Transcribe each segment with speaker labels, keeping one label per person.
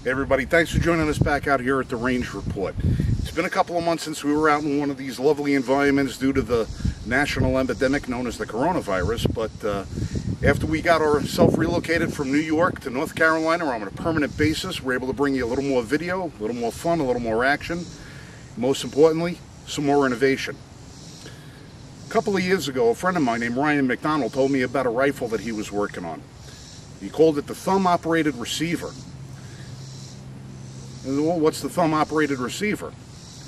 Speaker 1: Hey everybody, thanks for joining us back out here at the Range Report. It's been a couple of months since we were out in one of these lovely environments due to the national epidemic known as the coronavirus, but after we got ourselves relocated from New York to North Carolina on a permanent basis, we're able to bring you a little more video, a little more fun, a little more action, most importantly, some more innovation. A couple of years ago, a friend of mine named McDonald told me about a rifle that he was working on. He called it the thumb-operated receiver. And, well, what's the thumb-operated receiver?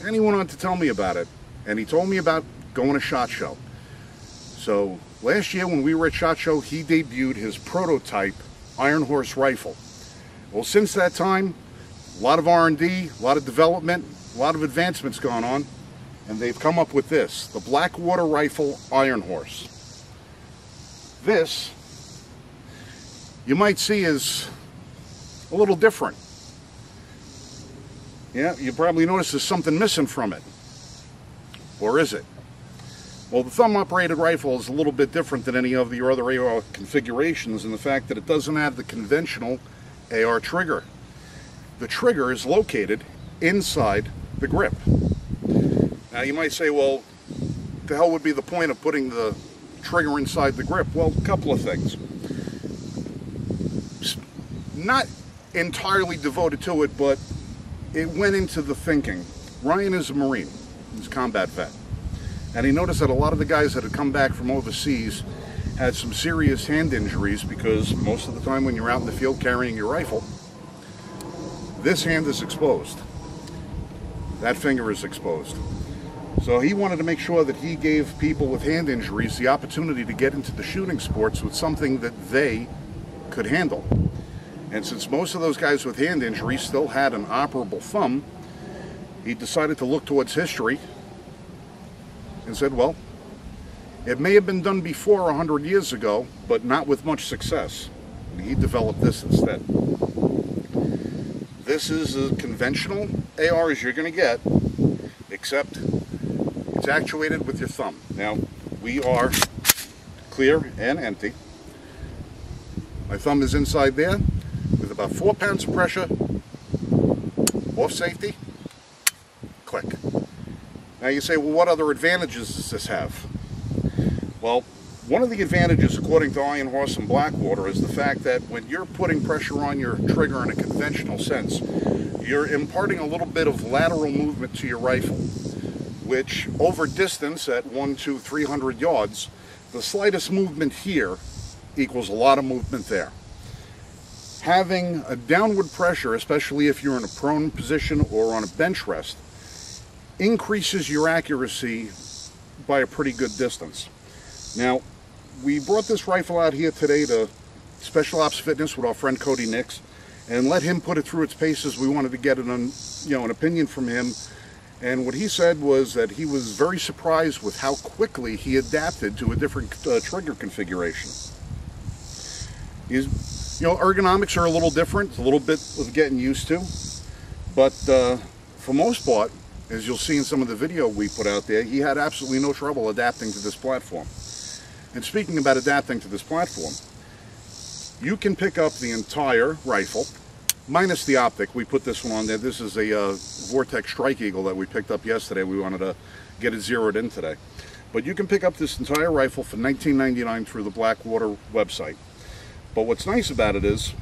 Speaker 1: And he went on to tell me about it, and he told me about going to SHOT Show. So last year when we were at SHOT Show, he debuted his prototype Ironhorse Rifle. Well, since that time, a lot of R&D, a lot of development, a lot of advancements going on, and they've come up with this, the Blackwater Rifle Ironhorse. This, you might see, is a little different. Yeah, you probably notice there's something missing from it. Or is it? Well, the thumb-operated rifle is a little bit different than any of your other AR configurations in the fact that it doesn't have the conventional AR trigger. The trigger is located inside the grip. Now you might say, well, the hell would be the point of putting the trigger inside the grip? Well, a couple of things. Not entirely devoted to it, but it went into the thinking. Ryan is a Marine. He's a combat vet. And he noticed that a lot of the guys that had come back from overseas had some serious hand injuries because most of the time when you're out in the field carrying your rifle, this hand is exposed. That finger is exposed. So he wanted to make sure that he gave people with hand injuries the opportunity to get into the shooting sports with something that they could handle. And since most of those guys with hand injuries still had an operable thumb, he decided to look towards history and said, well, it may have been done before 100 years ago, but not with much success. And he developed this instead. This is a conventional AR as you're going to get, except it's actuated with your thumb. Now, we are clear and empty. My thumb is inside there with about 4 pounds of pressure, off safety, click. Now you say, well, what other advantages does this have? Well, one of the advantages, according to Ironhorse and Blackwater, is the fact that when you're putting pressure on your trigger in a conventional sense, you're imparting a little bit of lateral movement to your rifle, which over distance at 100, 200, 300 yards, the slightest movement here equals a lot of movement there. Having a downward pressure, especially if you're in a prone position or on a bench rest, increases your accuracy by a pretty good distance. Now, we brought this rifle out here today to Special Ops Fitness with our friend Cody Nix and let him put it through its paces. We wanted to get an opinion from him, and what he said was that he was very surprised with how quickly he adapted to a different trigger configuration. Ergonomics are a little different. It's a little bit of getting used to, but for most part, as you'll see in some of the video we put out there, he had absolutely no trouble adapting to this platform. And speaking about adapting to this platform, you can pick up the entire rifle, minus the optic. We put this one on there. This is a Vortex Strike Eagle that we picked up yesterday. We wanted to get it zeroed in today. But you can pick up this entire rifle for $19.99 through the Blackwater website. But what's nice about it is,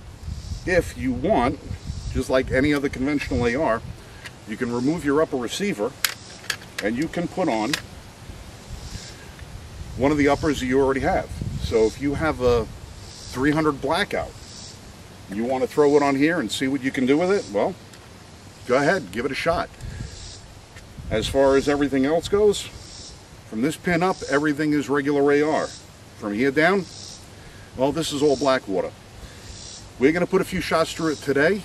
Speaker 1: if you want, just like any other conventional AR, you can remove your upper receiver and you can put on one of the uppers that you already have. So if you have a 300 Blackout, you want to throw it on here and see what you can do with it, well, go ahead, give it a shot. As far as everything else goes, from this pin up, everything is regular AR. From here down, well, this is all Blackwater. We're going to put a few shots through it today,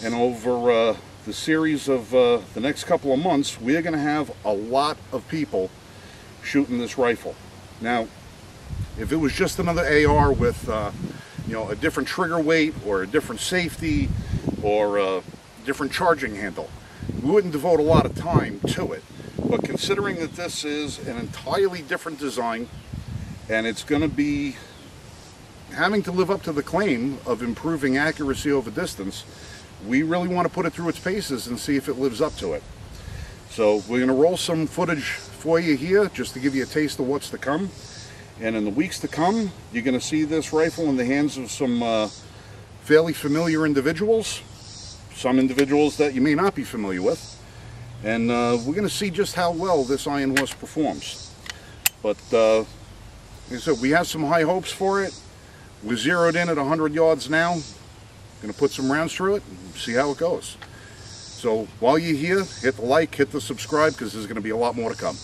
Speaker 1: and over the series of the next couple of months, we're going to have a lot of people shooting this rifle. Now, if it was just another AR with a different trigger weight or a different safety or a different charging handle, we wouldn't devote a lot of time to it. But considering that this is an entirely different design and it's going to be having to live up to the claim of improving accuracy over distance, we really want to put it through its paces and see if it lives up to it. So we're going to roll some footage for you here just to give you a taste of what's to come. And in the weeks to come, you're going to see this rifle in the hands of some fairly familiar individuals, some individuals that you may not be familiar with. And we're going to see just how well this Iron Horse performs. But like I said, we have some high hopes for it. We're zeroed in at 100 yards now. Going to put some rounds through it and see how it goes. So while you're here, hit the like, hit the subscribe, because there's going to be a lot more to come.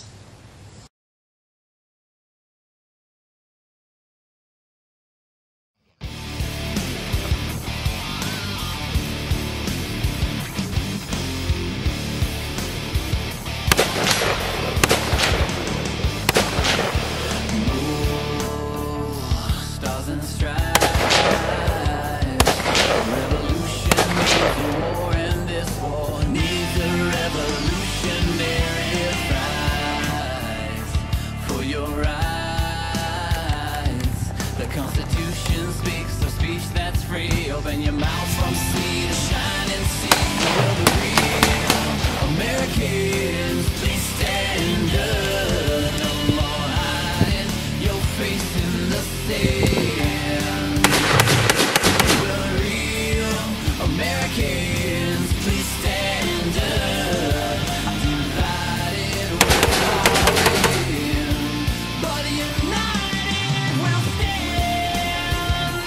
Speaker 2: Open your mouth from sea to shining sea. Will the real Americans please stand up? No more hiding your face in the sand. Will the real Americans please stand up? Divided we'll win, but united we'll stand.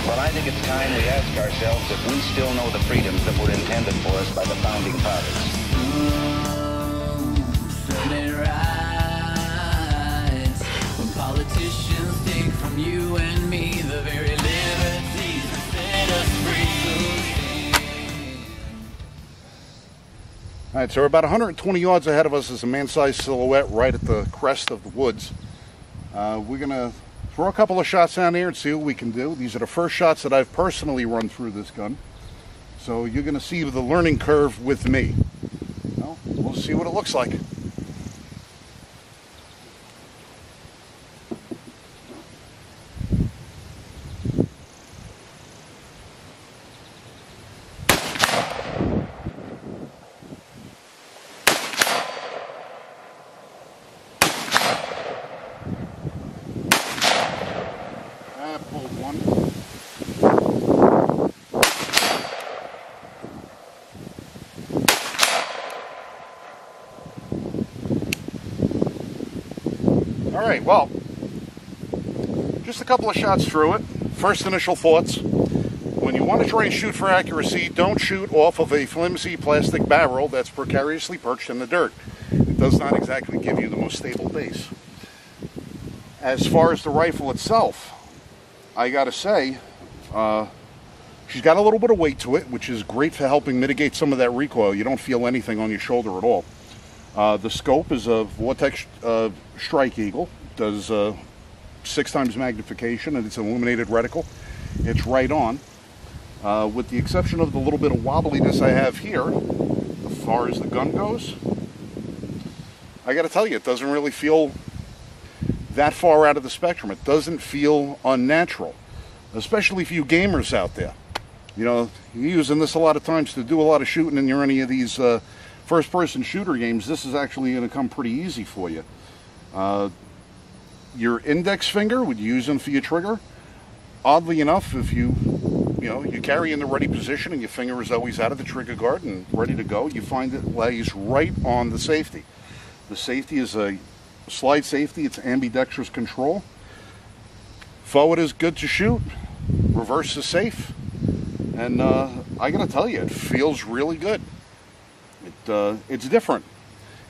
Speaker 3: Well, I think it's time we ask ourselves if we still know the freedoms that were intended for us by the founding fathers.
Speaker 2: Certain rights, when politicians take from you and me the very liberties that set us free.
Speaker 1: Alright, so we're about 120 yards ahead of us is a man-sized silhouette right at the crest of the woods. We're going to throw a couple of shots down there and see what we can do. These are the first shots that I've personally run through this gun. So you're going to see the learning curve with me. Well, we'll see what it looks like. Alright, well, just a couple of shots through it. First initial thoughts. When you want to try and shoot for accuracy, don't shoot off of a flimsy plastic barrel that's precariously perched in the dirt. It does not exactly give you the most stable base. As far as the rifle itself, I gotta say, she's got a little bit of weight to it, which is great for helping mitigate some of that recoil. You don't feel anything on your shoulder at all. The scope is a Vortex Strike Eagle. It does 6 times magnification, and it's an illuminated reticle. It's right on. With the exception of the little bit of wobbliness I have here, as far as the gun goes, I gotta tell you, it doesn't really feel that far out of the spectrum. It doesn't feel unnatural, especially for you gamers out there. You know, you're using this a lot of times to do a lot of shooting in any of these first-person shooter games. This is actually going to come pretty easy for you. Your index finger, would you use them for your trigger? Oddly enough, if you carry in the ready position and your finger is always out of the trigger guard and ready to go, you find it lays right on the safety. The safety is a slide safety. It's ambidextrous control. Forward is good to shoot. Reverse is safe. And I gotta tell you, it feels really good. It's different.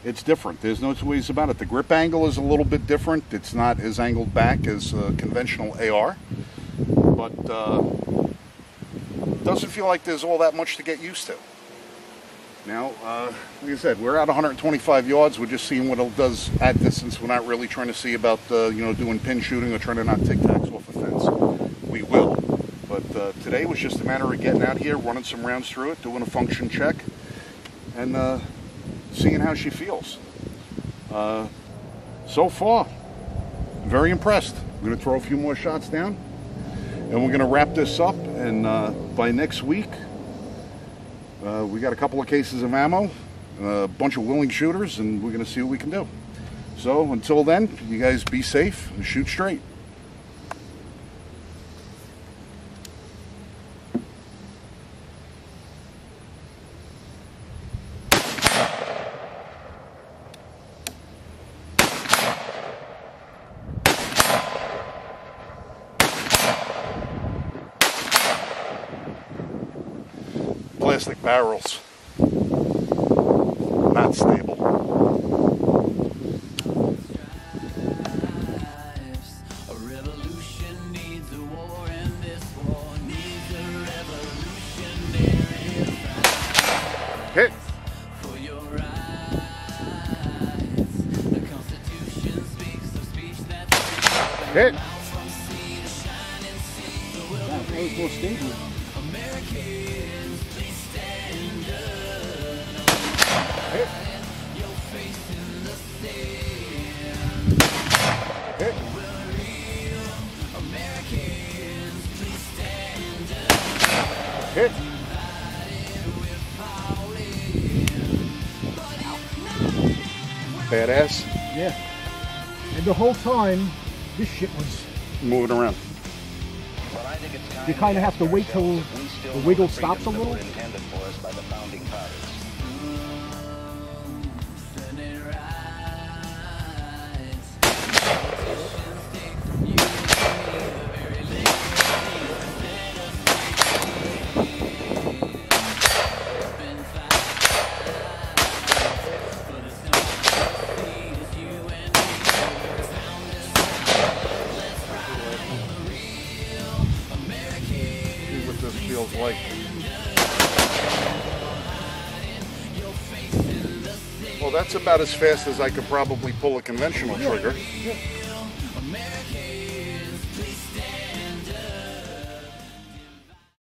Speaker 1: It's different. There's no two ways about it. The grip angle is a little bit different. It's not as angled back as conventional AR, but it doesn't feel like there's all that much to get used to. Now, like I said, we're at 125 yards. We're just seeing what it does at distance. We're not really trying to see about doing pin shooting or trying to knock tic tacs off a fence. We will, but today was just a matter of getting out here, running some rounds through it, doing a function check, and seeing how she feels. So far, very impressed. I'm going to throw a few more shots down, And we're going to wrap this up, and by next week, we got a couple of cases of ammo, a bunch of willing shooters, and we're going to see what we can do. So until then, you guys be safe and shoot straight. Plastic barrels, not stable.
Speaker 2: A revolution needs a war, and this war needs a revolutionary fight.
Speaker 1: Hit.
Speaker 2: For your rights, the Constitution speaks of speech that's
Speaker 1: Hit.
Speaker 2: from sea to shining sea. So will
Speaker 4: That was more stable.
Speaker 2: Americans please stand up.
Speaker 1: Hit.
Speaker 2: Your face in the sand.
Speaker 1: Hit.
Speaker 2: Will real Americans please stand up.
Speaker 1: Hit. Badass.
Speaker 4: Yeah. And the whole time, this shit was.
Speaker 1: Moving around.
Speaker 3: Well, I think it's time
Speaker 4: You kind of have to wait till
Speaker 3: we still
Speaker 4: the
Speaker 3: know
Speaker 4: wiggle
Speaker 3: freedoms
Speaker 4: stops a
Speaker 3: that
Speaker 4: little.
Speaker 3: were intended for us by the founding fathers.
Speaker 2: Senate rights. Politicians take from you and me the very liberties that set us free. Been fighting for this democracy, it's you and me. Sound is loud. Let's ride on the real American.
Speaker 1: See what this feels like. Well, that's about as fast as I could probably pull a conventional trigger.
Speaker 2: American.